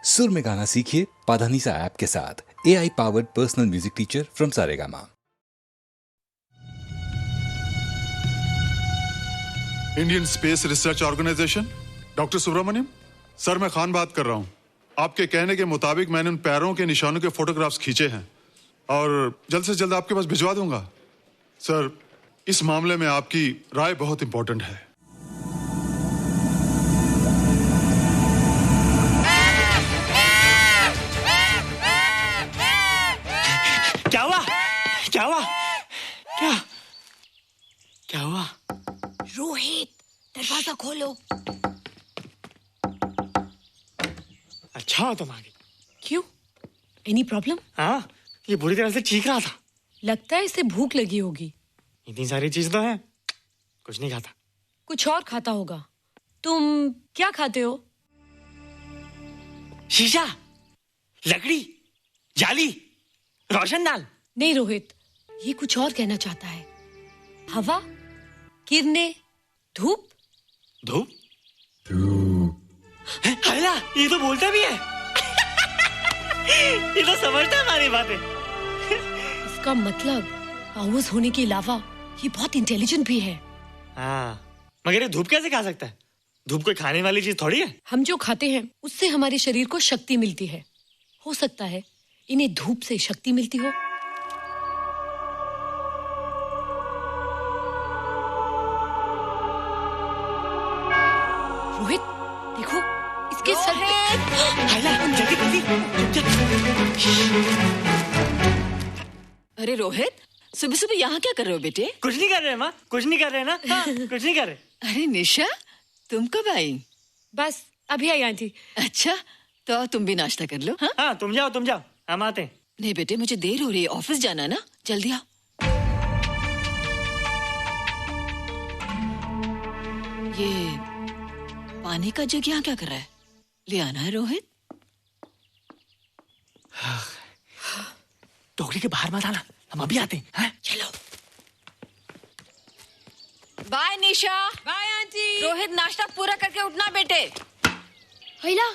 सुर में गाना सीखिए पाधानीसा ऐप के साथ। AI powered personal music teacher from Saregama. Indian Space Research Organisation, doctor Subramaniam sir, मैं खान बात कर रहा हूं। आपके कहने के मुताबिक मैंने उन पैरों के निशानों के फोटोग्राफ्स खींचे हैं और जल्द से जल्द आपके पास भिजवा दूंगा। सर, इस मामले में आपकी राय बहुत इंपॉर्टेंट है। क्या हुआ? क्या हुआ? क्या क्या हुआ? रोहित, दरवाजा खोलो। अच्छा हो तुम आ गई। क्यों? Any problem? हाँ, ये बुरी तरह से चीख रहा था। लगता है इसे भूख लगी होगी। इतनी सारी चीज तो है, कुछ नहीं खाता। कुछ और खाता होगा। तुम क्या खाते हो? शीशा, लकड़ी, जाली, रोशनदान। नहीं रोहित, ये कुछ और कहना चाहता है। हवा, किरणें, धूप। धूप? हैला, ये तो बोलता भी है। ये तो समझता है हमारी बातें। इसका मतलब पावर्स होने के अलावा ये बहुत इंटेलिजेंट भी है। हाँ, मगर ये धूप कैसे खा सकता है? धूप कोई खाने वाली चीज थोड़ी है। हम जो खाते हैं उससे हमारे शरीर को शक्ति मिलती है। हो सकता है इन्हें धूप से शक्ति मिलती हो। रोहित, देखो इसके सर पे। हैला, जल्दी जल्दी। अरे रोहित, सुबह सुबह यहाँ क्या कर रहे हो बेटे? कुछ नहीं कर रहे माँ, कुछ नहीं कर रहे ना। हाँ, कुछ नहीं कर रहे। अरे निशा, तुम कब आई? बस अभी आई आंटी। अच्छा, तो तुम भी नाश्ता कर लो। हाँ, हाँ, तुम जाओ, हम आते हैं। नहीं बेटे, मुझे देर हो रही है, ऑफिस जाना ना, जल्दी आओ। ये पानी का जग यहाँ क्या कर रहा है? ले आना है रोहित। टोकरी के बाहर मत आना, हम अभी आते हैं। हाँ? चलो। Bye Nisha. Bye aunty. Rohit, नाश्ता पूरा करके उठना बेटे। हैला,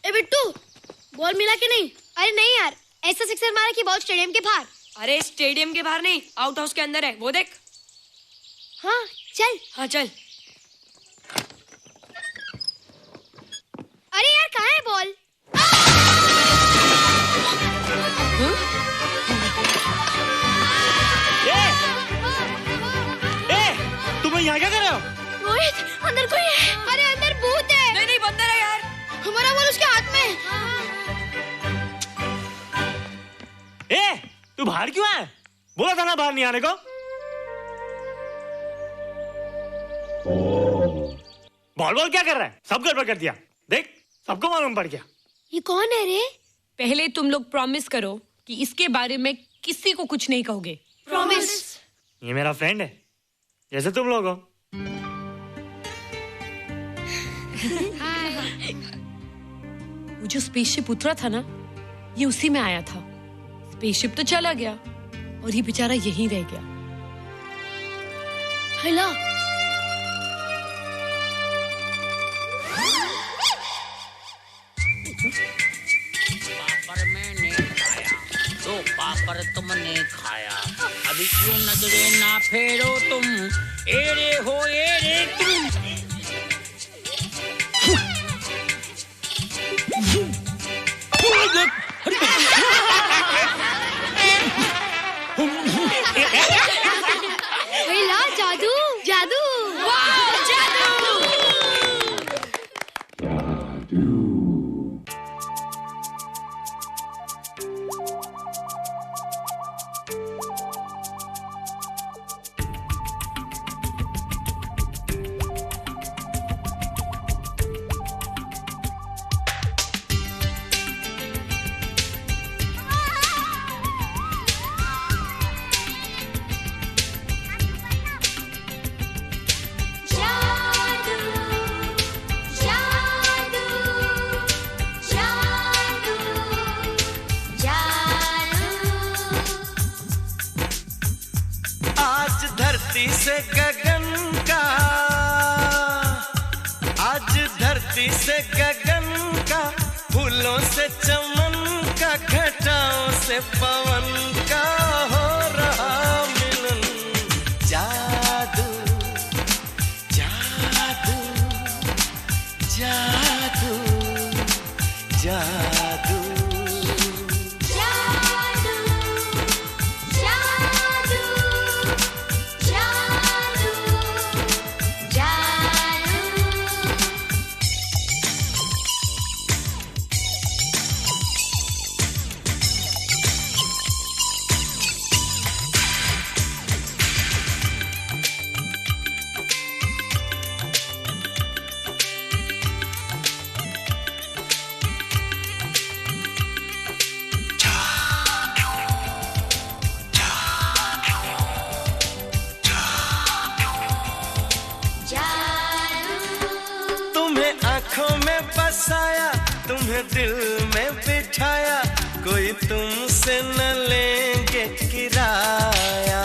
ए बिट्टू, बॉल मिला कि नहीं? अरे नहीं यार, ऐसा सिक्सर मारा कि बॉल स्टेडियम के बाहर। अरे स्टेडियम के बाहर नहीं, आउट हाउस के अंदर है, वो देख। हाँ चल। हाँ चल। अरे यार, कहाँ है बॉल? तुम यहाँ क्या कर रहे हो? रोहित, अंदर कोई है। अरे अंदर भूत है। नहीं बंदर है यार। हमारा बॉल उसके हाथ में। तू बाहर क्यों है? बोला था ना बाहर नहीं आने को। बॉल क्या कर रहा है? सब गड़बड़ कर दिया। देख, सबको मालूम पड़ गया। ये कौन है रे? पहले तुम लोग प्रॉमिस करो कि इसके बारे में किसी को कुछ नहीं कहोगे। प्रॉमिस। ये मेरा फ्रेंड है, जैसे तुम लोग हो। वो जो स्पेसशिप उतरा था ना, ये उसी में आया था। स्पेसशिप तो चला गया और ये बेचारा यहीं रह गया। हैला, पापड़ मैंने खाया, दो पापड़ तुमने खाया, अभी क्यों नजरे ना फेरो तुम, एरे हो एरे तुम। हैला, जादू जादू। वाह, जादू। धरती से गगन का, फूलों से चमन का, घटाओं से पवन का हो रहा मिलन। जादू जादू जादू जादू बसाया, तुम्हें दिल में बिठाया, कोई तुमसे न लेंगे किराया।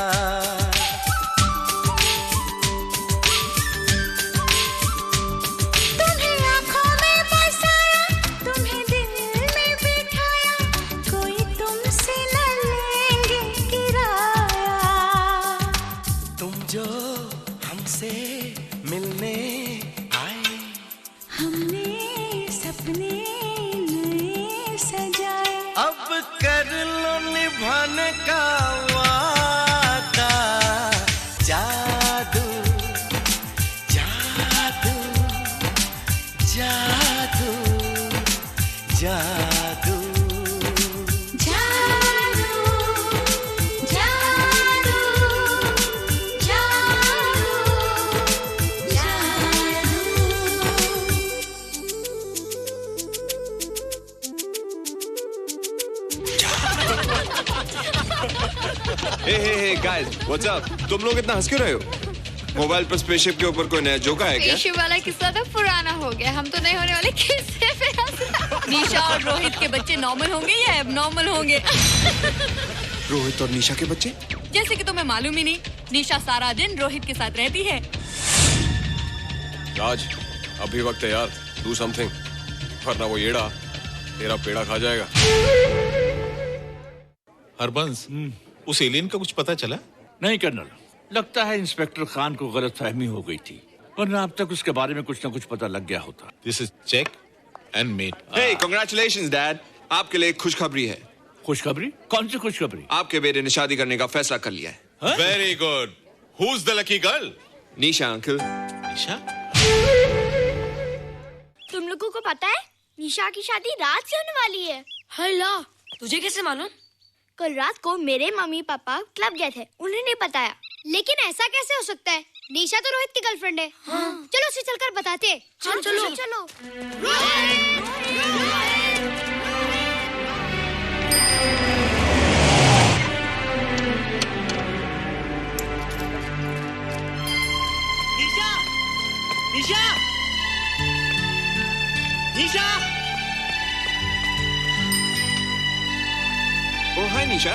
तुम्हें आँखों में बसाया, तुम्हें दिल में बिठाया, कोई तुमसे न लेंगे किराया। तुम जो हमसे मिलने आए, हमने सपने नए सजाए, अब कर लो निभाने का वादा। जादू जादू जादू जादू Hey guys, what's up? तुम लोग इतना हंस क्यों रहे हो? मोबाइल पर स्पेसशिप के ऊपर कोई नया जोक है क्या? स्पेसशिप वाला किस्सा तो पुराना हो गया, हम तो नहीं होने वाले किस्से पे हंसना। निशा और रोहित के बच्चे नॉर्मल होंगे या एबनॉर्मल होंगे? रोहित और निशा के बच्चे? जैसे कि तुम्हें मालूम ही नहीं, निशा सारा दिन रोहित के साथ रहती है। राज, अभी वक्त है यार, do something, वरना वो येड़ा तेरा पेड़ा खा जाएगा। हरबंस, उस एलियन का कुछ पता चला? नहीं कर्नल, लगता है इंस्पेक्टर खान को गलतफहमी हो गई थी, वरना अब तक उसके बारे में कुछ न कुछ पता लग गया होता। This is check and mate. Hey, congratulations dad, आपके लिए एक खुशखबरी है। खुशखबरी? कौन सी खुशखबरी? आपके बेटे ने शादी करने का फैसला कर लिया है। Very good. Who's the lucky girl? Nisha uncle. Nisha? तुम लोगों को पता है निशा की शादी रात से होने वाली है। हल्ला, तुझे कैसे मालूम? कल रात को मेरे मम्मी पापा क्लब गए थे, उन्हें नहीं बताया। लेकिन ऐसा कैसे हो सकता है? निशा तो रोहित की गर्लफ्रेंड है। हाँ। चलो उसे चलकर बताते हैं। चलो चलो चलो। निशा, निशा, निशा। ओ हाय निशा।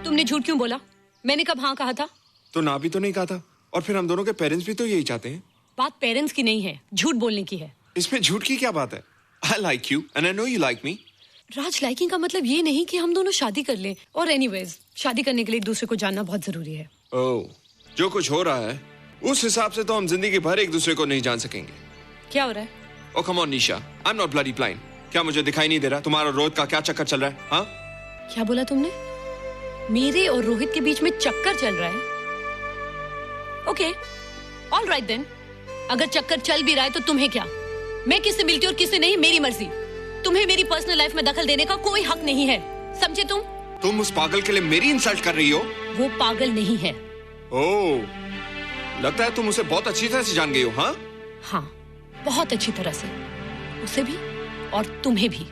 तुमने झूठ क्यों बोला? मैंने कब हाँ कहा था? तो ना भी तो नहीं कहा था, और फिर हम दोनों के पेरेंट्स भी तो यही चाहते हैं। बात पेरेंट्स की नहीं है, झूठ बोलने की है। इसमें झूठ की क्या बात है? I like you and I know you like me. Raj, liking का मतलब ये नहीं कि हम दोनों शादी कर लें। और एनीवेज, शादी करने के लिए एक दूसरे को जानना बहुत जरूरी है। ओह, जो कुछ हो रहा है उस हिसाब से तो हम जिंदगी भर एक दूसरे को नहीं जान सकेंगे। क्या हो रहा है? Oh come on Nisha, I'm not bloody blind. क्या मुझे दिखाई नहीं दे रहा तुम्हारा रोहित का क्या चक्कर चल रहा है? हाँ? क्या बोला तुमने? मेरे और रोहित के बीच में चक्कर चल रहा है? Okay, all right then. अगर चक्कर चल भी रहा है तो तुम्हें क्या? मैं किससे मिलती हूँ और किससे नहीं, मेरी मर्जी। तुम्हें मेरी पर्सनल लाइफ में दखल देने का कोई हक नहीं है, समझे तुम? तुम उस पागल के लिए मेरी इंसल्ट कर रही हो? वो पागल नहीं है। ओह, लगता है तुम उसे बहुत अच्छी तरह से जान गई हो। हाँ? हाँ, बहुत अच्छी तरह से, उसे भी और तुम्हें भी।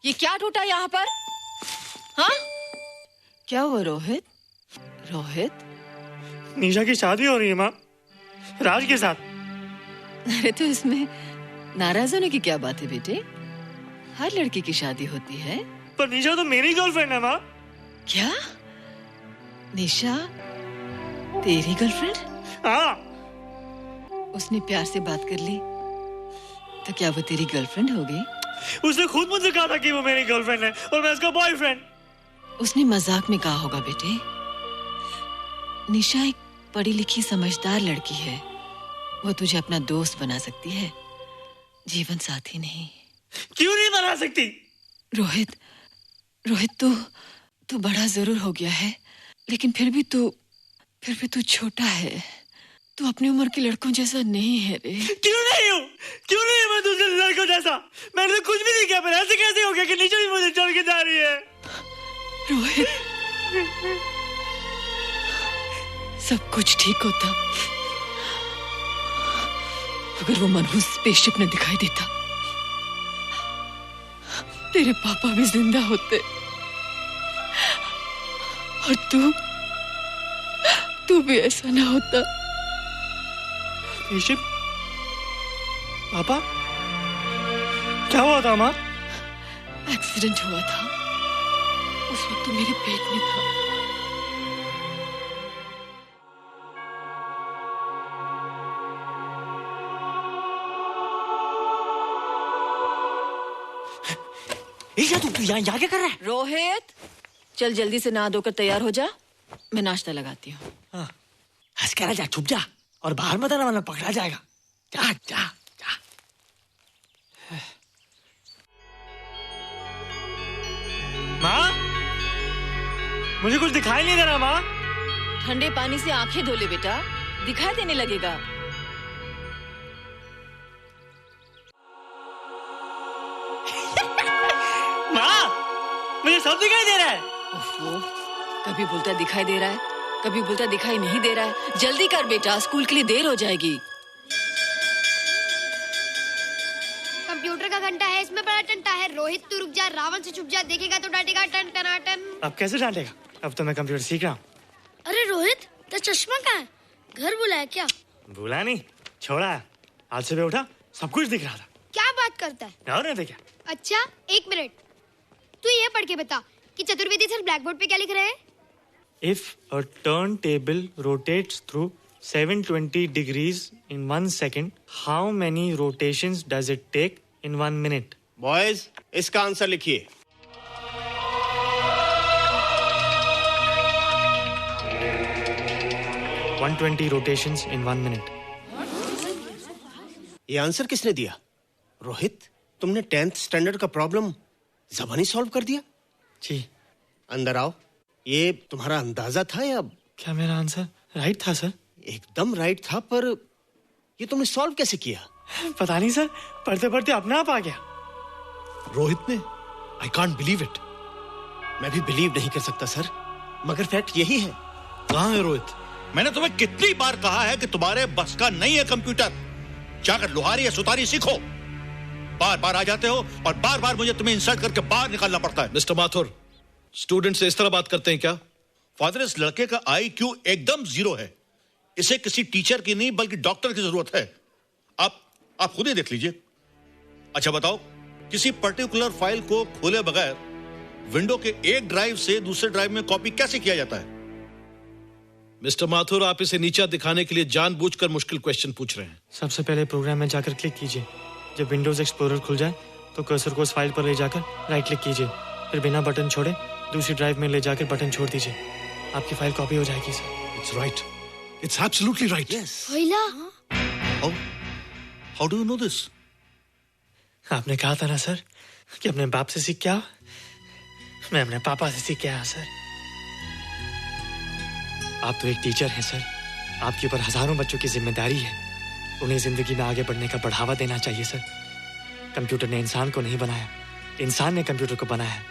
ये क्या टूटा यहाँ पर? हाँ? क्या हुआ रोहित? रोहित? निशा की शादी हो रही है माँ, राज के साथ। अरे तो इसमें नाराज होने की क्या बात है बेटे? हर लड़की की शादी होती है। पर निशा तो मेरी गर्लफ्रेंड है माँ। क्या? निशा तेरी गर्लफ्रेंड? हाँ। उसने प्यार से बात कर ली तो क्या वो तेरी गर्लफ्रेंड हो गई? उसने खुद मुझसे कहा था कि वो मेरी गर्लफ्रेंड है और मैं उसका बॉयफ्रेंड। उसने मजाक में कहा होगा बेटे। निशा एक पढ़ी लिखी समझदार लड़की है। वो तुझे अपना दोस्त बना सकती है, जीवन साथी नहीं। क्यों नहीं बना सकती? रोहित, तू बड़ा जरूर हो गया है, लेकिन फिर भी तू छोटा है। तू अपनी उम्र के लड़कों जैसा नहीं है रे। क्यों नहीं हूँ? क्यों नहीं मैं दूसरे लड़कों जैसा? मैंने तो कुछ भी नहीं किया, पर ऐसे कैसे हो गया कि निशा भी मुझे छोड़ के जा रही है? रोहित, सब कुछ ठीक होता अगर वो मनहूस स्पेसशिप न दिखाई देता। तेरे पापा भी जिंदा होते और तू भी ऐसा ना होता। स्पेसशिप? पापा? क्या हुआ था माँ? एक्सीडेंट हुआ था, उस वक्त तो मेरे पेट में था। तू यहाँ क्या कर रहा है? रोहित, चल जल्दी से नहा धोकर तैयार हो जा, मैं नाश्ता लगाती हूँ। हंस कर जा, छुप जा और बाहर मत आना वरना पकड़ा जाएगा। जा जा जा। माँ, मुझे कुछ दिखाई नहीं दे रहा माँ। ठंडे पानी से आंखें धो ले बेटा, दिखाई देने लगेगा। मुझे सब दिखाई दे रहा है। कभी बोलता दिखाई दे रहा है, कभी बोलता दिखाई नहीं दे रहा है। जल्दी कर बेटा, स्कूल के लिए देर हो जाएगी। कंप्यूटर का घंटा है, इसमें बड़ा टंटा है। रोहित तू रुक जा, रावण से छुप जा, देखेगा तो डांटेगा टन टनाटन। अब कैसे डांटेगा? अब तो मैं कंप्यूटर सीख रहा हूँ। अरे रोहित, तेरा चश्मा कहाँ है? घर बुलाया क्या? भूला नहीं, छोड़ा है। आज सुबह उठा, सब कुछ दिख रहा था। क्या बात करता है? और नहीं तो क्या? अच्छा, एक मिनट, तू ये पढ़ के बता कि चतुर्वेदी सर ब्लैक बोर्ड पे क्या लिख रहे हैं? If a turntable rotates through 720 degrees in 1 second, how many rotations does it take in 1 minute? Boys, इसका आंसर लिखिए। — 120 rotations in 1 minute. ये आंसर किसने दिया? रोहित, तुमने 10th स्टैंडर्ड का प्रॉब्लम ज़बानी सॉल्व कर दिया? जी। अंदर आओ। ये तुम्हारा अंदाजा था या? क्या मेरा आंसर राइट था सर? एकदम राइट था, पर ये तुमने सॉल्व कैसे किया? पता नहीं सर, पढ़ते पढ़ते अपने आप आ गया। रोहित ने? I can't believe it. मैं भी बिलीव नहीं कर सकता सर, मगर फैक्ट यही है। कहाँ है रोहित? मैंने तुम्हें कितनी बार कहा है कि तुम्हारे बस का नहीं है कंप्यूटर। जाकर लोहारी या सुतारी सीखो। बार बार आ जाते हो और बार बार मुझे तुम्हें इंसल्ट करके बाहर निकालना पड़ता है। मिस्टर माथुर, स्टूडेंट से इस तरह बात करते हैं क्या? फादर, इस लड़के का IQ एकदम 0 है। इसे किसी टीचर की नहीं बल्कि डॉक्टर की जरूरत है। आप खुद ही देख लीजिए। अच्छा बताओ, किसी पर्टिकुलर फाइल को खोले बगैर विंडो के एक ड्राइव से दूसरे ड्राइव में कॉपी कैसे किया जाता है? मिस्टर माथुर, आप इसे नीचा दिखाने के लिए जानबूझकर मुश्किल क्वेश्चन पूछ रहे हैं। सबसे पहले प्रोग्राम में जाकर क्लिक कीजिए। जब विंडोज एक्सप्लोरर खुल जाए तो कर्सर को उस फाइल पर ले जाकर राइट क्लिक कीजिए, फिर बिना बटन छोड़े दूसरी ड्राइव में ले जाकर बटन छोड़ दीजिए। आपकी फाइल कॉपी हो जाएगी sir. It's right, it's absolutely right. होइला, how do you know this? आपने कहा था ना सर कि अपने बाप से सीख के आओ। मैं अपने पापा से सीख के आया सर। आप तो एक टीचर हैं सर, आपके ऊपर हजारों बच्चों की जिम्मेदारी है। उन्हें जिंदगी में आगे बढ़ने का बढ़ावा देना चाहिए सर। कंप्यूटर ने इंसान को नहीं बनाया, इंसान ने कंप्यूटर को बनाया।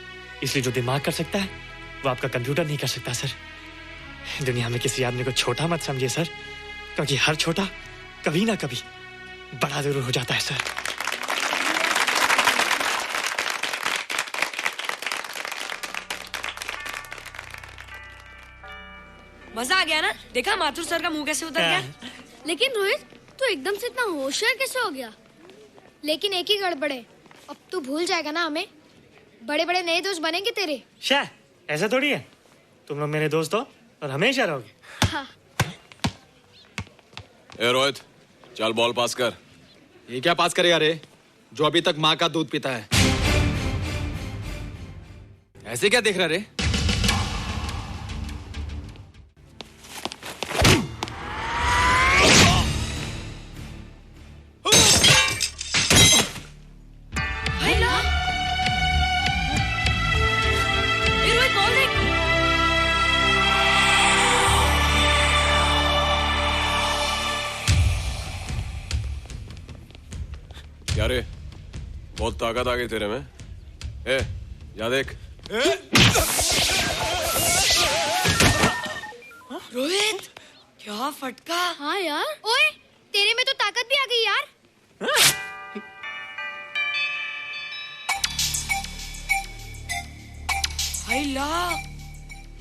इसलिए जो दिमाग कर सकता है वो आपका कंप्यूटर नहीं कर सकता सर। दुनिया में किसी आदमी को छोटा मत समझिए सर, क्योंकि हर छोटा कभी ना कभी बड़ा जरूर हो जाता है सर। मजा आ गया ना? देखा माथुर सर का मुंह कैसे उतर गया? लेकिन रोहित, तू एकदम से इतना होशियार कैसे हो गया? लेकिन एक ही गड़बड़ है, अब तू भूल जाएगा ना हमें। बड़े बड़े नए दोस्त बनेंगे तेरे। शाह, ऐसा थोड़ी है। तुम लोग मेरे दोस्त हो और हमेशा रहोगे। हाँ। ए रोहित, चल बॉल पास कर। ये क्या पास करेगा रे, जो अभी तक माँ का दूध पीता है? ऐसे क्या देख रहा रे? क्या रे, बहुत ताकत आ गई तेरे में। ए, जा देख। रोहित, क्या फटका। हाँ यार। ओए, तेरे में तो ताकत भी आ गई यार।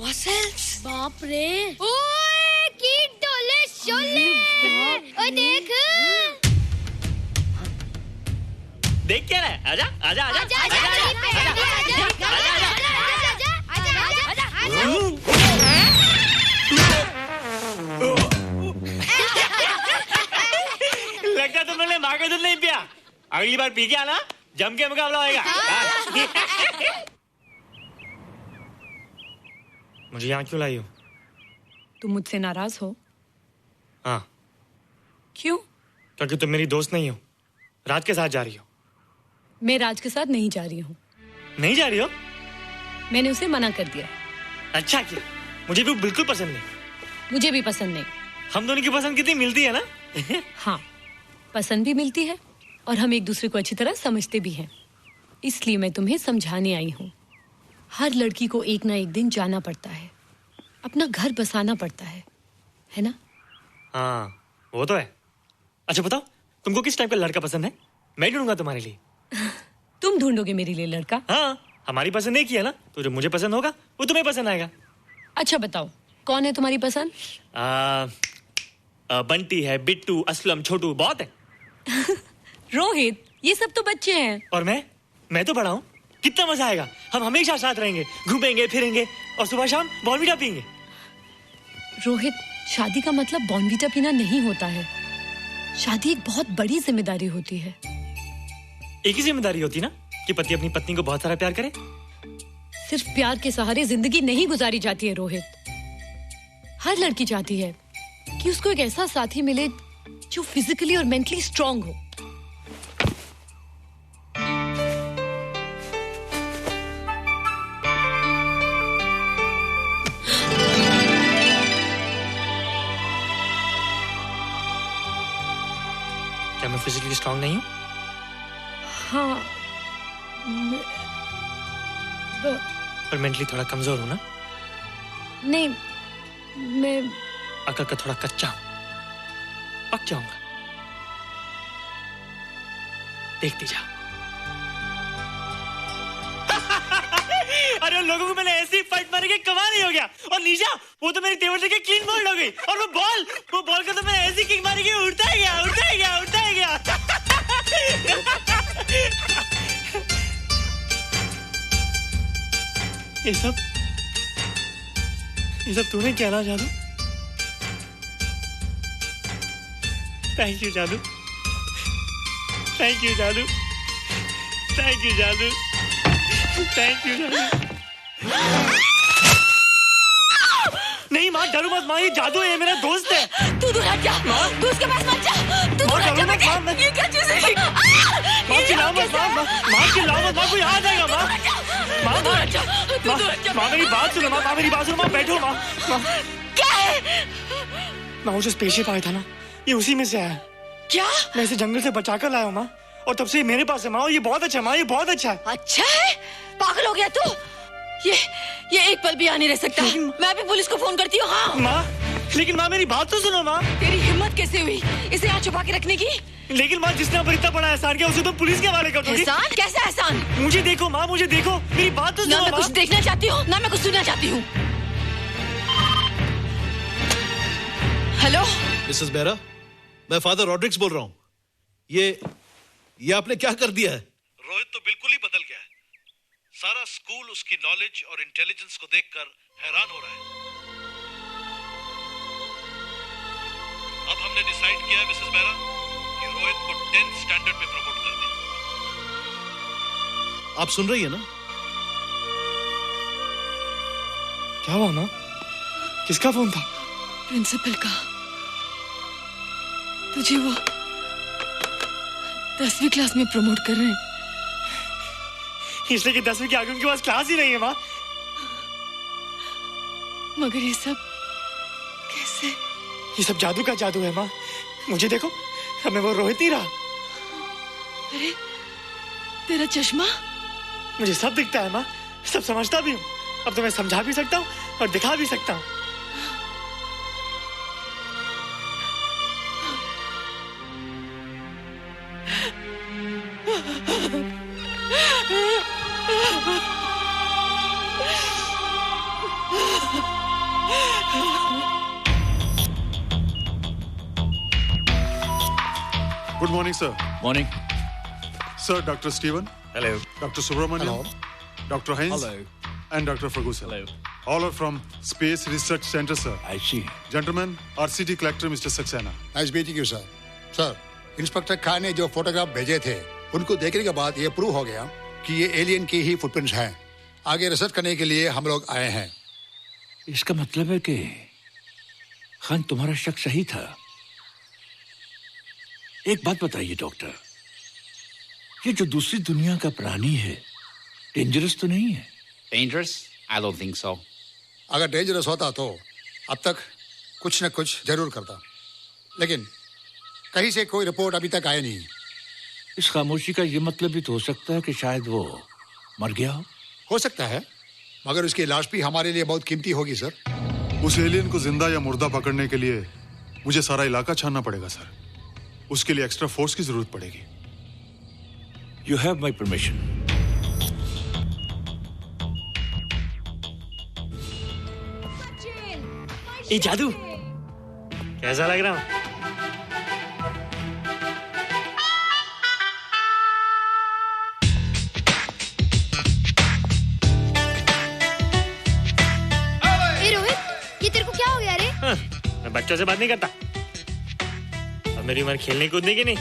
मसल्स। बाप रे। ओए, की डोले शोले। ओए देख। देख क्या रहा है? आजा आजा आजा आजा आजा लगता तुमने माँ का दूध नहीं पिया। अगली बार पी के आना, जम के मुकाबला होएगा। मुझे यहाँ क्यों लाई हो? तुम मुझसे नाराज हो? हाँ। क्यों? क्योंकि तुम मेरी दोस्त नहीं हो, राज के साथ जा रही हो। मैं राज के साथ नहीं जा रही हूँ। नहीं जा रही हो? मैंने उसे मना कर दिया। अच्छा किया, मुझे भी बिल्कुल पसंद नहीं। मुझे भी पसंद नहीं। हम दोनों की पसंद कितनी मिलती है ना। हाँ, पसंद भी मिलती है और हम एक दूसरे को अच्छी तरह समझते भी हैं। इसलिए मैं तुम्हें समझाने आई हूँ। हर लड़की को एक ना एक दिन जाना पड़ता है, अपना घर बसाना पड़ता है ना? हाँ, वो तो है। अच्छा बताओ, तुमको किस टाइप का लड़का पसंद है? मैं ढूंढूंगा तुम्हारे लिए। तुम ढूंढोगे मेरे लिए लड़का? हाँ, हमारी पसंद एक ही है ना, तो जो मुझे पसंद होगा वो तुम्हें पसंद आएगा। अच्छा बताओ, कौन है तुम्हारी पसंद? बंटी है, बिट्टू, असलम, छोटू, बहुत है। रोहित, ये सब तो बच्चे हैं। और मैं तो बड़ा हूँ। कितना मजा आएगा, हम हमेशा साथ रहेंगे, घूमेंगे फिरेंगे और सुबह शाम बॉर्नवीटा पीएंगे। रोहित, शादी का मतलब बॉर्नवीटा पीना नहीं होता है। शादी एक बहुत बड़ी जिम्मेदारी होती है। एक ही जिम्मेदारी होती ना कि पति अपनी पत्नी को बहुत सारा प्यार करे। सिर्फ प्यार के सहारे जिंदगी नहीं गुजारी जाती है रोहित। हर लड़की चाहती है कि उसको एक ऐसा साथी मिले जो फिजिकली और मेंटली स्ट्रांग हो। क्या मैं फिजिकली स्ट्रांग नहीं हूँ? हाँ, पर मेंटली थोड़ा कमजोर हूँ ना? नहीं, मैं अकल का थोड़ा कच्चा हूँ, पक जाऊंगा। देखती जा। अरे लोगों को मैंने ऐसी फाइट मारी कि कमाल ही हो गया। और निशा, वो तो मेरी टेबल से क्लीन बोल्ड हो गई। और वो बॉल को तो मैंने ऐसी किक मारी कि उड़ता ही गया, उड़ता ही गया, उड़ता ही गया। ये सब तूने कहना जादू? थैंक यू जादू, थैंक यू जादू, थैंक यू जादू, थैंक यू जादू। नहीं माँ, डरो मत माँ, ये जादू है, ये मेरा दोस्त है। तू दूर हट जा, तू उसके पास मत जा, तू दूर हट जा बेटे। ये क्या चीज़ है? माँ चिल्लाओ मत, माँ चिल्लाओ मत, माँ कोई आ जाएगा। माँ मेरी बात सुनो, माँ मेरी बात सुनो, माँ बैठो। माँ क्या है? माँ वो जो स्पेसशिप आया था ना, ये उसी में से आया। क्या? मैं इसे जंगल से बचा कर लाया हूँ माँ, और तब से ये मेरे पास है माँ। और ये बहुत अच्छा है माँ, ये बहुत अच्छा है। अच्छा है? पागल हो गया तू? ये एक पल भी यहाँ नहीं रह सकता। मैं अभी पुलिस को फोन करती हूँ। हाँ माँ, लेकिन माँ मेरी बात तो सुनो माँ। तेरी हिम्मत कैसे हुई इसे यहाँ छुपा के रखने की? लेकिन माँ, जिसने अब इतना बड़ा एहसान किया उसे तो पुलिस के हवाले कर दोगी। एहसान? कैसा एहसान? मुझे देखो माँ, मुझे देखो, मेरी बात तो सुनो। ना मैं कुछ देखना चाहती हूँ, ना मैं कुछ सुनना चाहती हूँ। हेलो मिसेस बेरा, मैं फादर रॉड्रिक्स बोल रहा हूँ। ये आपने क्या कर दिया है? रोहित तो सारा स्कूल उसकी नॉलेज और इंटेलिजेंस को देखकर हैरान हो रहा है। अब हमने डिसाइड किया है मिसेस मेहरा कि रोहित को 10th स्टैंडर्ड में प्रमोट कर दें। आप सुन रही है ना? क्या हुआ माँ? किसका फोन था? प्रिंसिपल का। तुझे वो 10वीं क्लास में प्रमोट कर रहे हैं। इसलिए कि 10वीं के आगे उनके पास क्लास ही नहीं है माँ। मगर ये सब कैसे? ये सब जादू का जादू है माँ। मुझे देखो, अब मैं वो रोहित नहीं रहा। अरे तेरा चश्मा? मुझे सब दिखता है माँ, सब समझता भी हूँ। अब तो मैं समझा भी सकता हूँ और दिखा भी सकता हूँ। Good morning, sir. Morning. Sir, Dr. Steven. Hello. Dr. Subramaniam. Hello. Dr. Heinz. Hello. And Dr. Ferguson. Hello. All are from Space Research Center, sir. I see. Gentlemen, RCT collector Mr. Saxena. Nice meeting you sir. Sir, inspector Khan ने जो photograph भेजे थे उनको देखने के बाद ये prove हो गया कि ये एलियन की ही फुटप्रिंट्स हैं। आगे रिसर्च करने के लिए हम लोग आए हैं। इसका मतलब है कि खान तुम्हारा शक सही था। एक बात बताइए डॉक्टर, ये जो दूसरी दुनिया का प्राणी है डेंजरस तो नहीं है? Dangerous? I don't think so. अगर डेंजरस होता तो अब तक कुछ न कुछ जरूर करता, लेकिन कहीं से कोई रिपोर्ट अभी तक आई नहीं। इस खामोशी का ये मतलब भी तो हो सकता है कि शायद वो मर गया हो सकता है, मगर उसकी लाश भी हमारे लिए बहुत कीमती होगी सर। उस एलियन को जिंदा या मुर्दा पकड़ने के लिए मुझे सारा इलाका छानना पड़ेगा सर। उसके लिए एक्स्ट्रा फोर्स की जरूरत पड़ेगी। You have my permission. ये जादू कैसा लग रहा हूँ? ए रोहित, ये तेरे को क्या हो गया रे? मैं बच्चों से बात नहीं करता। अब मेरी उम्र खेलने कूदने की नहीं,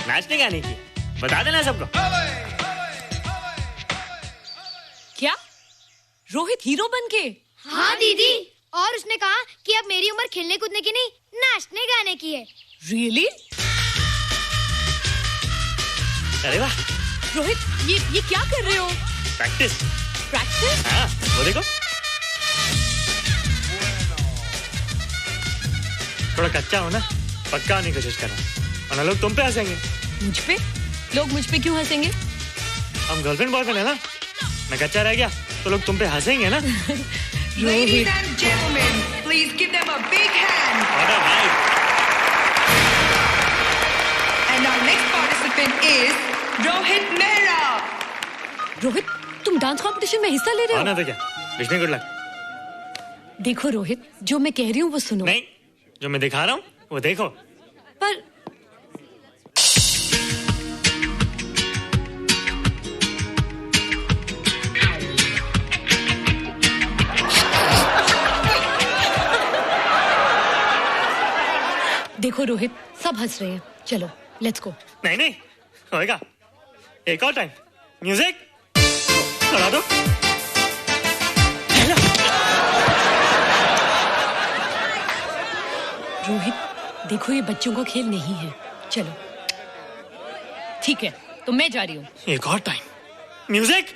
नाचने गाने की। बता देना सबको। क्या रोहित हीरो बन के? हाँ दीदी, और उसने कहा कि अब मेरी उम्र खेलने कूदने की नहीं, नाचने गाने की है। Really? अरे वाह रोहित, ये क्या कर रहे हो? प्रैक्टिस। प्रैक्टिस? हाँ, वो देखो। थोड़ा कच्चा हो ना, पक्का होने की कोशिश कर रहा हूँ, वरना लोग तुम पे हंसेंगे। मुझ पे? लोग मुझ पे क्यों हंसेंगे? हम गर्लफ्रेंड बॉयफ्रेंड है ना, मैं कच्चा रह गया तो लोग तुम पे हंसेंगे ना। Ladies and gentlemen, please give them a big hand. And our next participant is Rohit Mehra. Rohit, तुम डांस कंपटीशन में हिस्सा ले रहे हो? ना तो क्या, विश मी गुड लक। देखो रोहित, जो मैं कह रही हूँ वो सुनो। नहीं, जो मैं दिखा रहा हूँ वो देखो। पर देखो रोहित, सब हंस रहे हैं। चलो लेट्स गो। नहीं नहीं होएगा, एक और टाइम। म्यूजिक चला दो। रोहित देखो, ये बच्चों का खेल नहीं है। चलो ठीक है, तो मैं जा रही हूँ। एक और टाइम। म्यूजिक।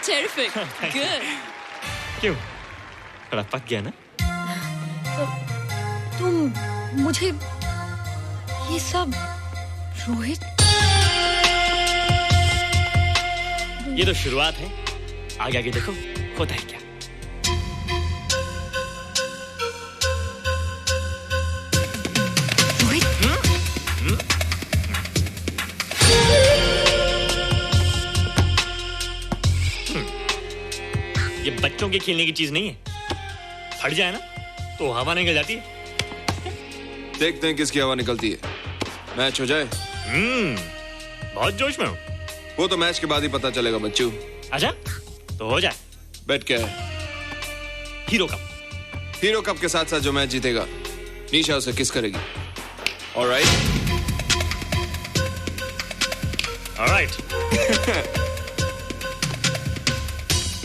Terrific. Good. क्यों? थोड़ा पक गया ना? तुम मुझे ये सब रोहित, ये तो शुरुआत है, आगे आगे देखो होता है क्या। ये बच्चों के खेलने की चीज नहीं है, फट जाए ना तो हवा निकल जाती है। देखते हैं किसकी हवा निकलती है। मैच हो जाए। बहुत जोश में हूँ। वो तो मैच के बाद ही पता चलेगा बच्चू। अच्छा तो हो जाए। बेट क्या है? Hero cup. हीरो कप के साथ साथ जो मैच जीतेगा निशा उसे किस करेगी। Alright.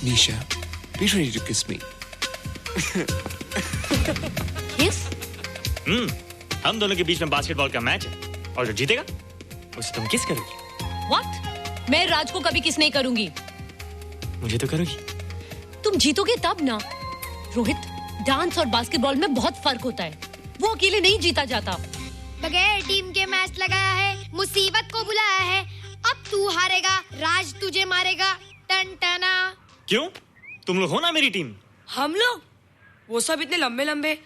Nisha, be ready to kiss me. Kiss? हम दोनों के बीच में बास्केटबॉल का मैच है और जो जीतेगा उसे तुम किस करोगी। What? मैं राज को कभी किस नहीं करूंगी। मुझे तो करोगी। तुम जीतोगे तब ना। रोहित, डांस और बास्केटबॉल में बहुत फर्क होता है, वो अकेले नहीं जीता जाता। बगैर टीम के मैच लगाया है, मुसीबत को बुलाया है, अब तू हारेगा, राज तुझे मारेगा। टन टना। क्यों? तुम लोग हो ना मेरी टीम। हम लोग? वो सब इतने लंबे लंबे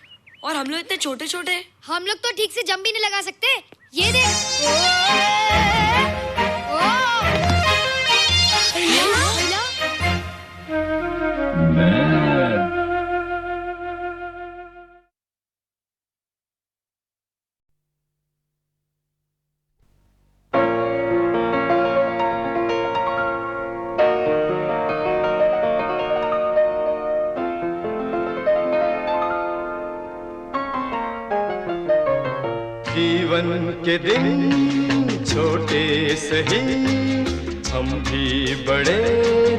और हम लोग इतने छोटे छोटे। हम लोग तो ठीक से जंप भी नहीं लगा सकते। ये देख। जीवन के दिन छोटे सही, हम भी बड़े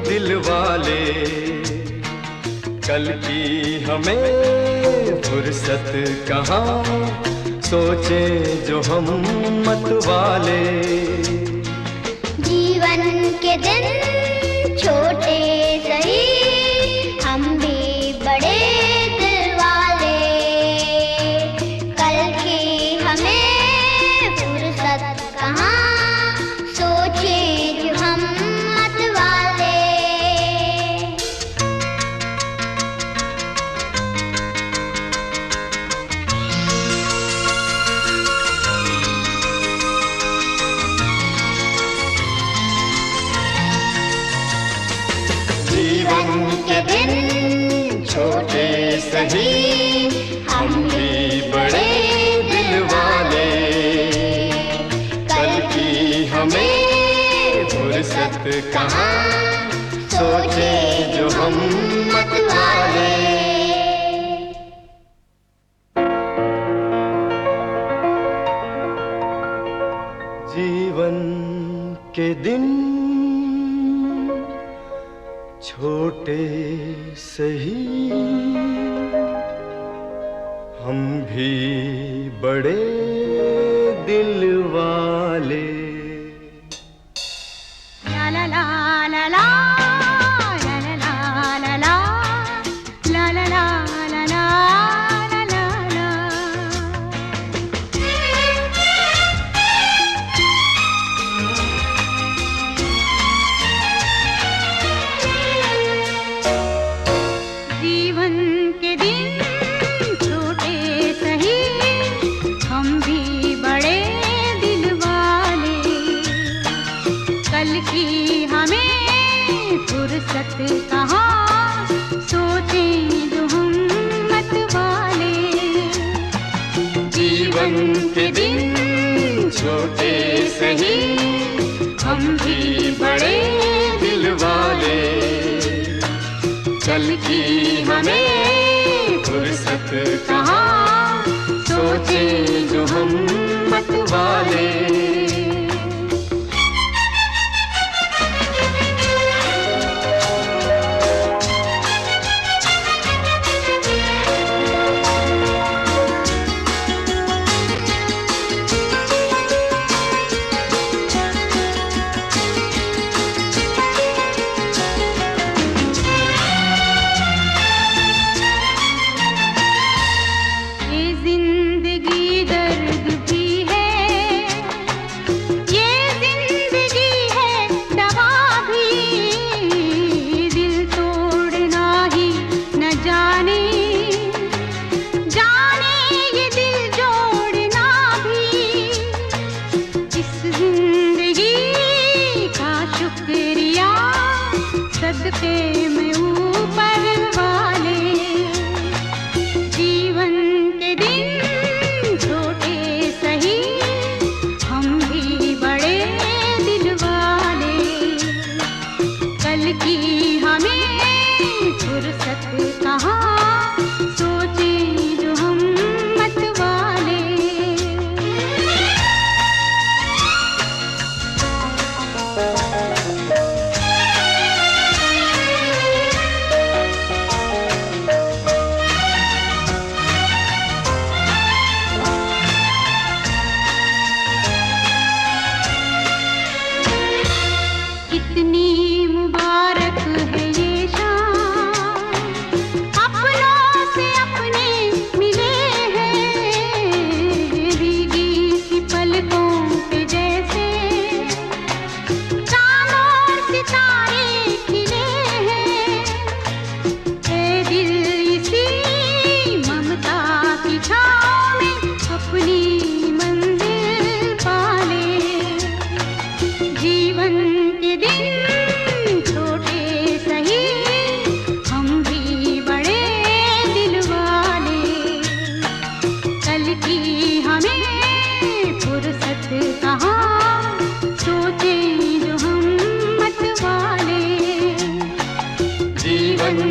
दिल वाले, कल की हमें फुर्सत कहाँ, सोचें जो हम मत वाले। जीवन के दिन छोटे सही, हम भी बड़े दिल वाले, कल की हमें फुर्सत कहाँ, सोचे जो हम मत वाले। जीवन के दिन छोटे सही, हम भी बड़े दिल वाले, कल की हमें फुर्सत कहाँ, सोचे जो हम मत वाले। जीवन के दिन छोटे सही, हम भी बड़े दिल वाले। ला ला ला ला ला, ला ला ला ला ला, ला ला ला ला ला, ला ला ला। जीवन के दिन छोटे सही, हम भी बड़े दिल वाले, कल की हमें फुर्सत कहाँ, सोचें जो हम मत वाले। जीवन के दिन छोटे सही, हम भी बड़े दिल वाले, कल की हमें फुर्सत कहाँ, सोचे जो हम मत वाले।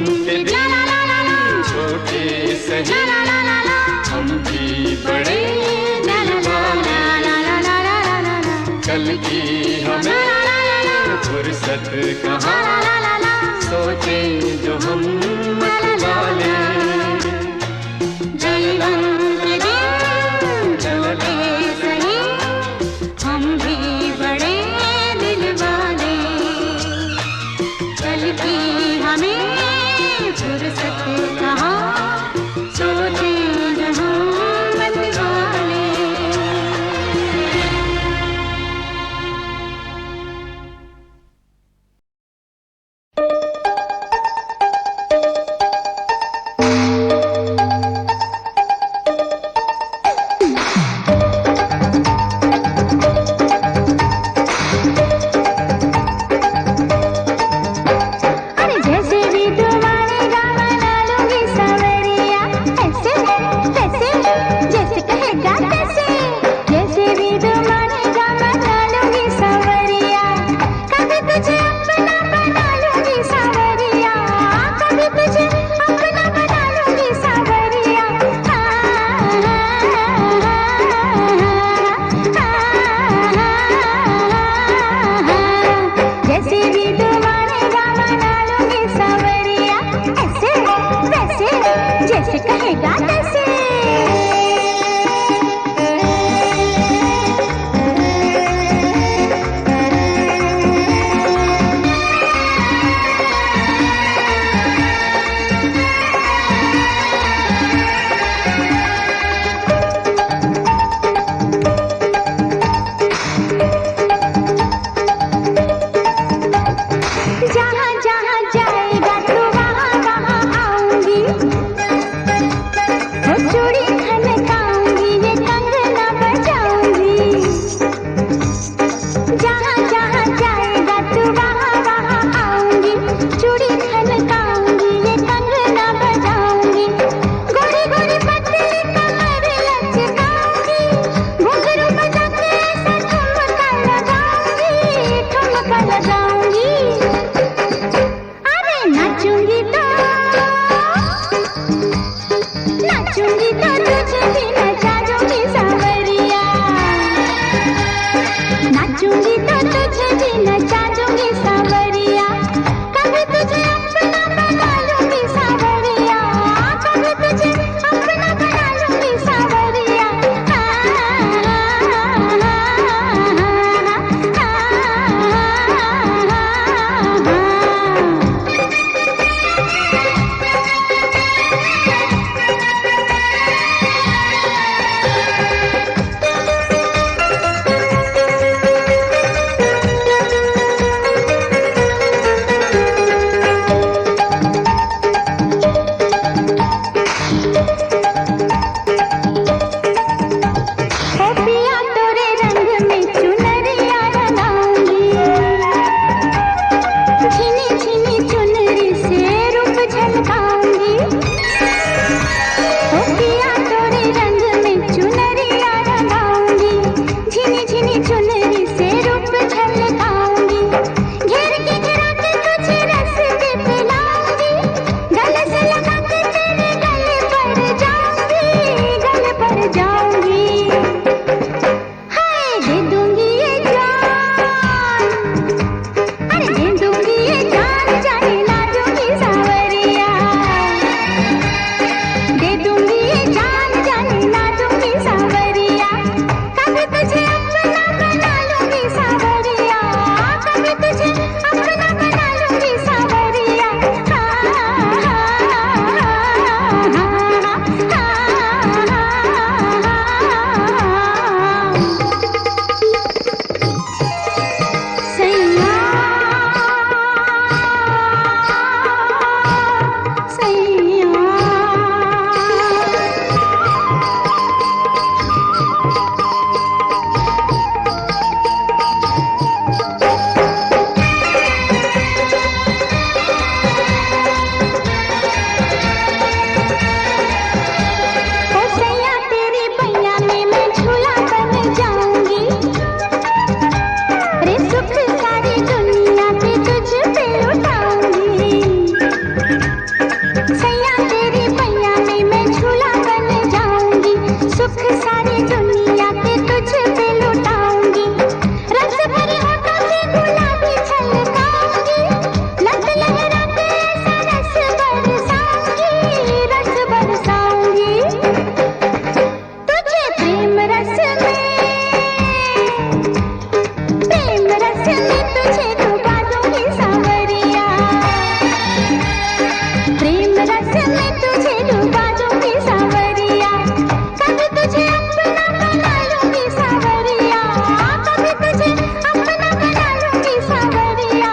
के दिन छोटे सहे हम भी बड़े दिल वाले कल की हमें फुर्सत कहाँ सोचे जो हम मत वाले जीवन के दिन छोटे सहे हम भी बड़े दिल वाले कल की हमें फुर्सत कहाँ सोचे जो हम मत वाले। सैया तेरी पैया में मैं झूला बन जाऊंगी, सुख सारी दुनिया के तुझ पे लुटाऊंगी, रस भरे होठों से गुलाबी छलकाऊंगी, लत लहरा के ऐसा रस बरसाऊंगी, तुझे प्रेम रस में तुझे डुबा दूंगी सांवरिया, प्रेम रस में तुझे डुबा दूंगी सांवरिया, कभी तुझे अपना बना लूंगी सांवरिया, कभी तुझे अपना बना लूंगी सांवरिया।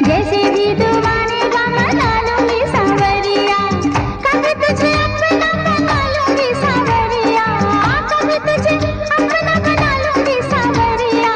जैसे भी दीवाने का मना लूंगी सांवरिया, कभी तुझे अपना बना लूंगी सांवरिया, कभी तुझे अपना बना लूंगी सांवरिया।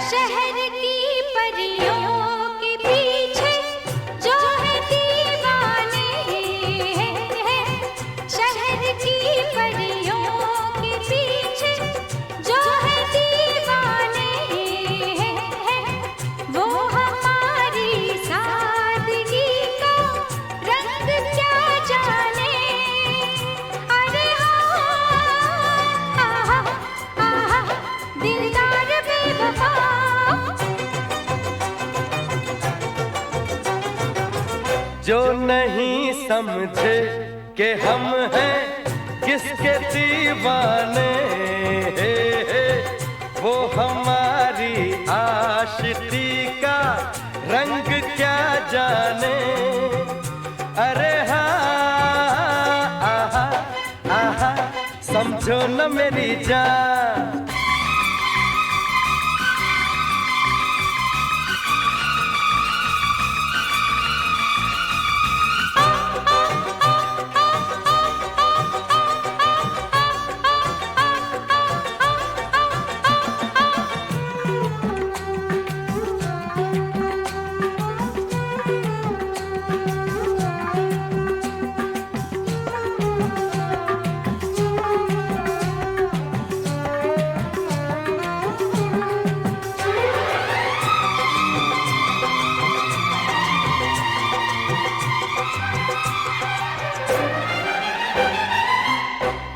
शहर की परियों के पीछे जो है दीवाने हैं, शहर की परियों के पीछे जो है दीवाने हैं, वो हमारी सादगी का रंग क्या जाने। अरे हाँ, आहा, दिलदार बेवफा, जो नहीं समझे कि हम हैं किसके दीवाने, वो हमारी आशिकी का रंग क्या जाने। अरे हाँ, आहा, आहा, समझो न मेरी जान।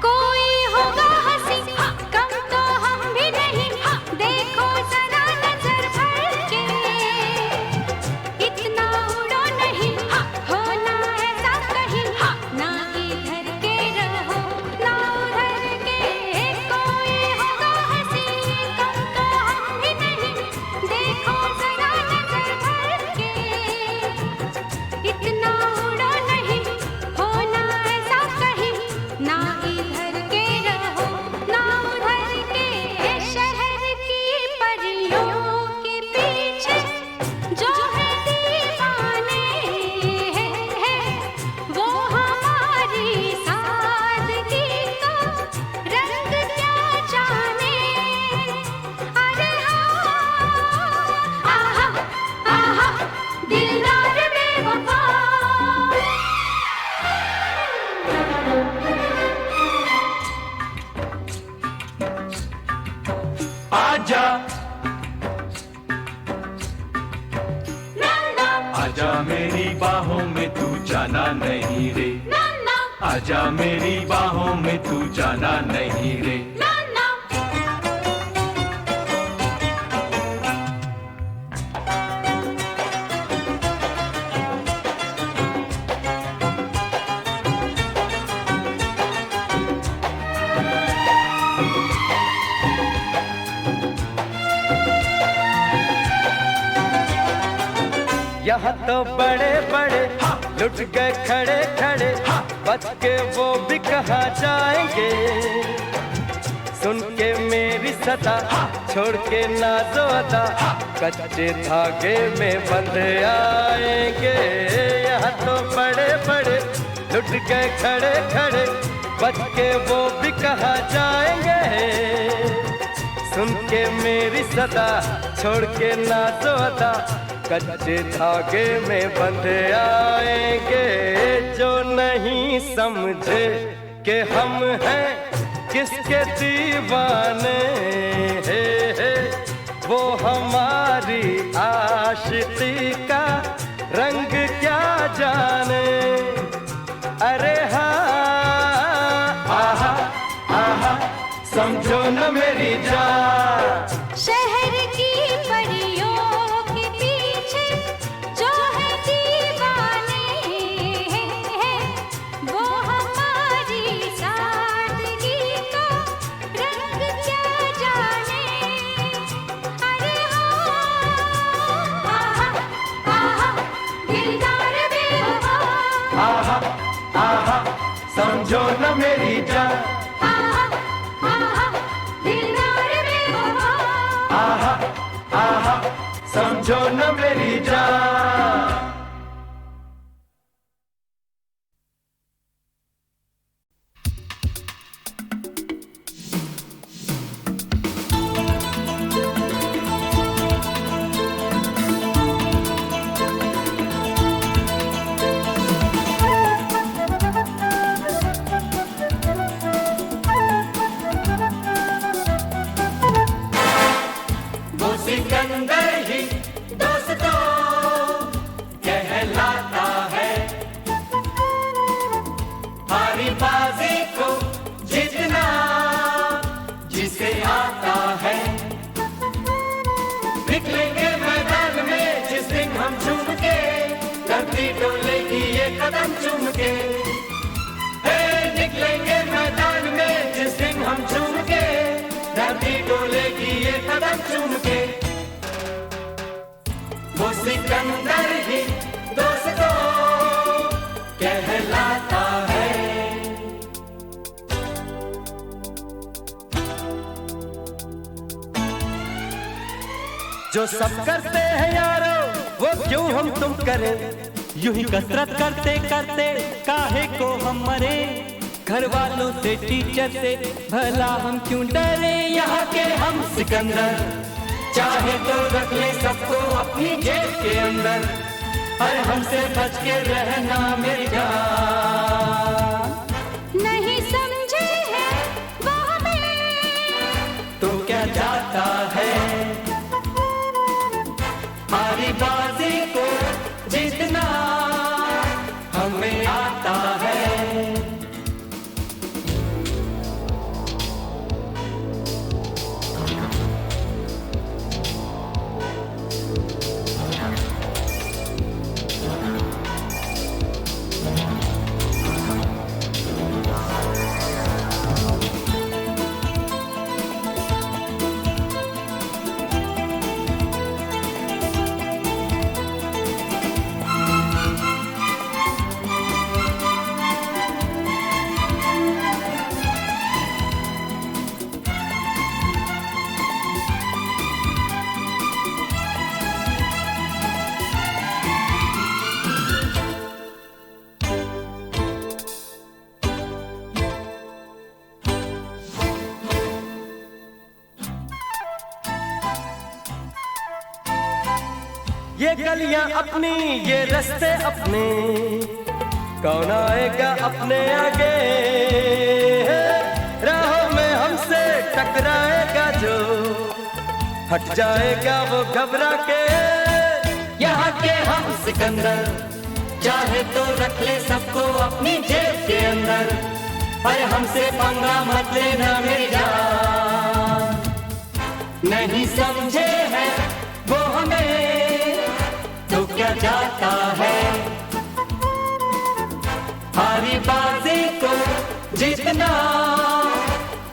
कोई होगा हंसी कम तो हम भी नहीं, देखो जरा नजर भर के, इतना उड़ो नहीं, होना ऐसा कहीं, ना इधर के रहो ना उधर के। कोई होगा हंसी कम तो हम भी नहीं, देखो जरा नजर भर के, इतना उड़ो नहीं, होना ऐसा कहीं, ना इधर के रहो ना उधर के। शहर की परियों के पीछे जो है दीवाने हैं, वो हमारी सादगी का रंग क्या जाने। अरे हाँ, आहा, आहा, दिलदार बेवफा। आजा आजा मेरी बाहों में तू जाना नहीं रे, आजा मेरी बाहों में तू जाना नहीं रे। यहाँ तो बड़े बड़े लुट गए खड़े खड़े, बच के वो भी कहाँ जाएंगे। सुन के मेरी सदा छोड़ के नाज़ो अदा, कच्चे धागे में बंध आएंगे। यहाँ तो बड़े बड़े लुट गए खड़े खड़े, बच के वो भी कहाँ जाएंगे। सुन के मेरी सदा छोड़ के नाज़ो अदा, कच्चे धागे में बंध आएंगे। जो नहीं समझे कि हम हैं किसके दीवाने हैं, वो हमारी आशिकी का रंग क्या जाने। अरे हाँ आहा आहा समझो न मेरी जान। शहर की परियों के पीछे जो है दीवाने हैं, वो हमारी सादगी का रंग क्या जाने। अरे हाँ आहा आहा दिलदार बेवफा, आहा आहा समझो न मेरी जान। आहा आहा समझो न मेरी जान। सिकंदर ही दोस्तों कहलाता है, हारी बाजी को जीतना जिसे आता है। निकलेंगे मैदान में जिस दिन हम झूम के, धरती डोलेगी ये कदम चूम के। निकलेंगे मैदान में जिस दिन हम झूम के, धरती डोलेगी ये कदम चूम के। वो सिकंदर ही दोस्तों कहलाता है। जो सब करते हैं यारो वो क्यों हम तुम करें, यूं ही कसरत करते करते काहे को हम मरे। घर वालों से टीचर से भला हम क्यों डरे, यहाँ के हम सिकंदर चाहे तो रख ले सबको अपनी जेब के अंदर। और हमसे बच के रहना मेरी जान। नहीं समझे हैं वो हमें तो क्या जाता है, हारी बाजी को जीतना हमें आता है। ये गलियां अपनी ये रास्ते अपने, कौन आएगा अपने आगे। राहों में हमसे टकराएगा जो, हट जाएगा वो घबरा के। यहाँ के हम सिकंदर चाहे तो रख ले सबको अपनी जेब के अंदर। पर हमसे पंगा मत लेना मेरी जान। नहीं समझे हैं वो हमें तो क्या जाता है, हारी बाजी को जीतना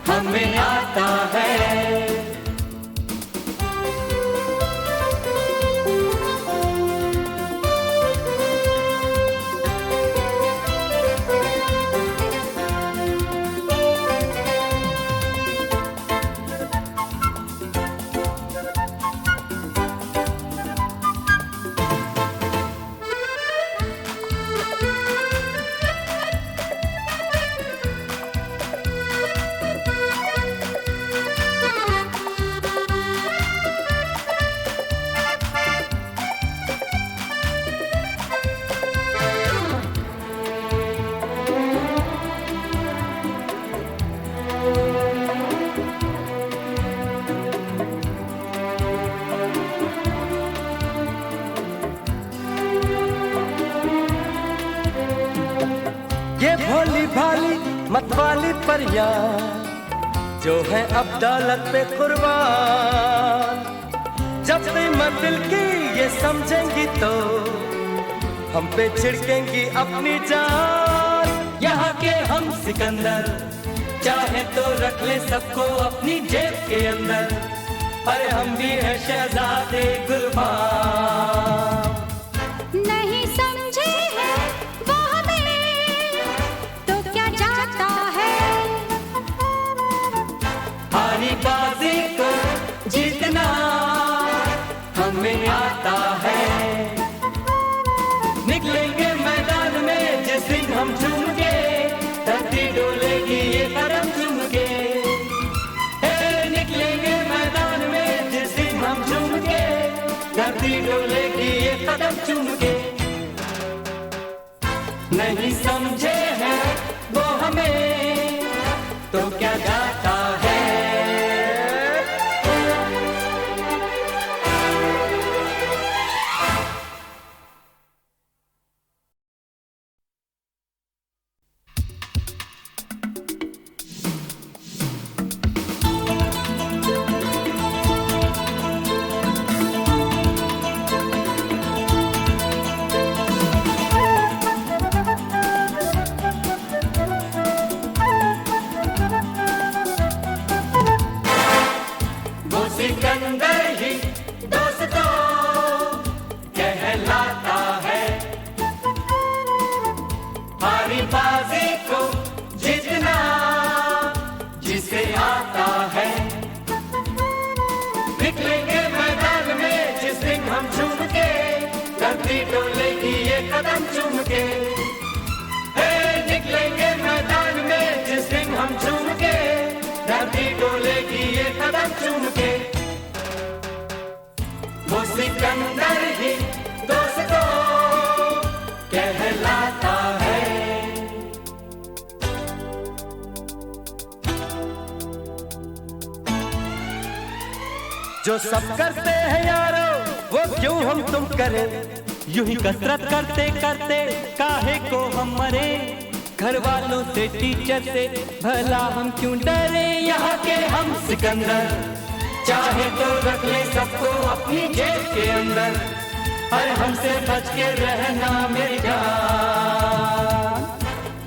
हमें आता है। भोली भाली मतवाली परियां जो है अब दौलत पे कुर्बान। जब कीमत दिल की ये समझेंगी तो हम पे छिड़केंगी अपनी जान। यहाँ के हम सिकंदर चाहे तो रख ले सबको अपनी जेब के अंदर, अरे हम भी है शहजादे गुलफाम। नहीं समझे हैं वो हमें तो क्या जाता है, हारी बाजी को जीतना हमें आता है। निकलेंगे मैदान में जिस दिन हम झूम के, धरती डोलेगी ये कदम चूम के। निकलेंगे मैदान में जिस दिन हम झूम के, धरती डोलेगी ये कदम चूम के। नहीं समझे हैं वो हमें तो क्या जाता है। सिकंदर ही दोस्तों कहलाता है, हारी बाजी को जीतना जिसे आता है। निकलेंगे मैदान में जिस दिन हम झूम के, धरती डोलेगी ये कदम चूम के। निकलेंगे मैदान में जिस दिन हम झूम के, धरती डोलेगी ये कदम चूम के। वो सिकंदर ही दोस्तों कहलाता है। जो सब करते हैं यारो वो क्यों हम तुम करें, यूं ही कसरत करते करते काहे को हम मरे। घर वालों से टीचर से भला हम क्यों डरे। यहाँ के हम सिकंदर चाहे तो रख ले सबको अपनी जेब के अंदर, और हमसे बच के रहना मेरी जान।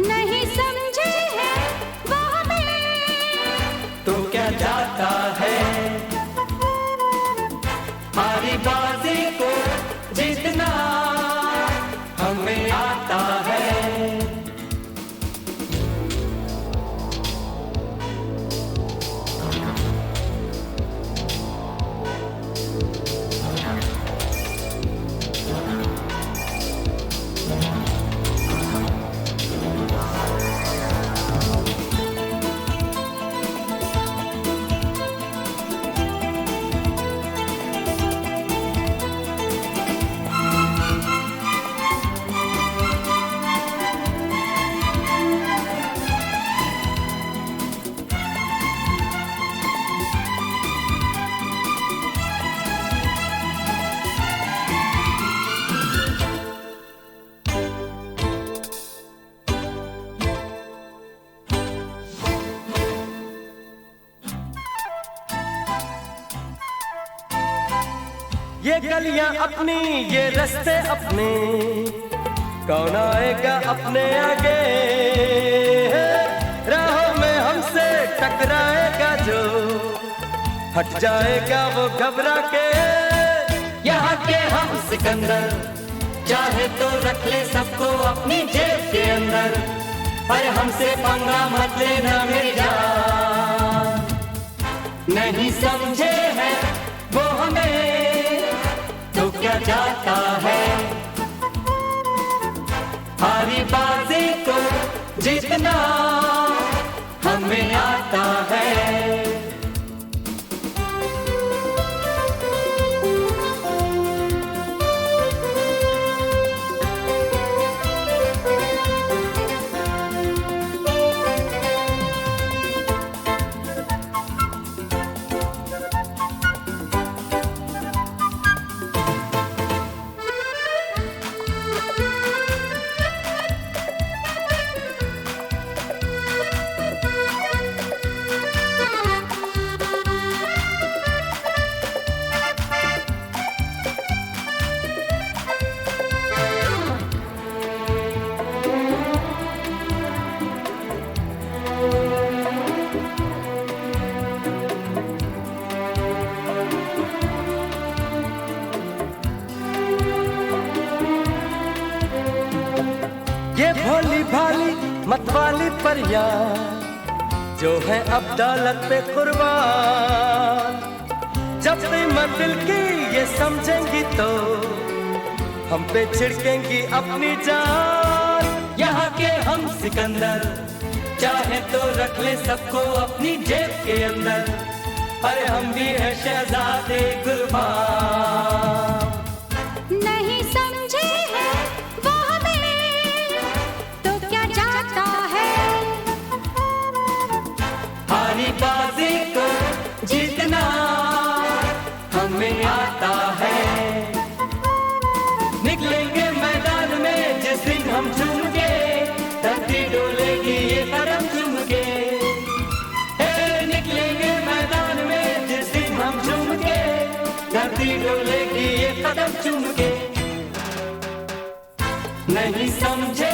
नहीं समझे हैं वो हमें तो क्या जाता है, हारी बाजी को जीतना हमें आता है। ये गलियां अपनी ये रास्ते अपने, कौन आएगा अपने आगे। राहों में हमसे टकराएगा जो, हट जाएगा वो घबरा के। यहाँ के हम सिकंदर चाहे तो रख ले सबको अपनी जेब के अंदर, पर हमसे पंगा मत लेना मेरी जान। नहीं समझे हैं वो हमें तो क्या जाता है, हारी बाजी को जीतना हमें आता है। ये भोली भाली मतवाली परिया जो है अब दौलत पे कुर्बान, जब कीमत दिल की ये समझेंगी तो हम पे छिड़केंगी अपनी जान। यहाँ के हम सिकंदर चाहे तो रख ले सबको अपनी जेब के अंदर, अरे हम भी है शहजादे कुर्बान। नहीं समझे हैं वो हमें तो क्या जाता है, हारी बाजी को जीतना हमें आता है। निकलेंगे मैदान में जिस दिन हम झूम के, धरती डोलेगी ये कदम चूम के। निकलेंगे मैदान में जिस दिन हम झूम के, धरती डोलेगी ये कदम चूम के। नहीं समझे